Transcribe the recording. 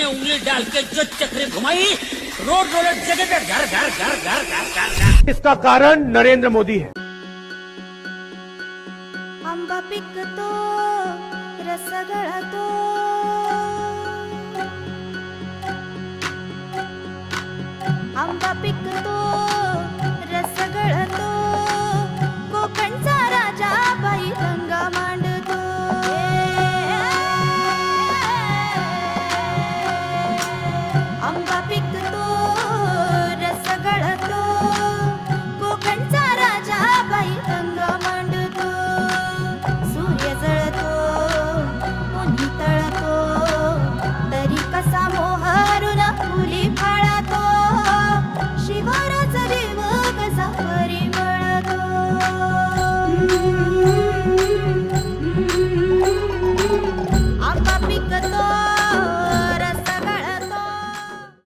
उंगली डाल के जो चक्री घुमाई, रोड रोलर जगह पे घर घर घर घर घर घर घर। इसका कारण नरेंद्र मोदी है। आंबा पिकतो रस गळतो, आंबा पिकतो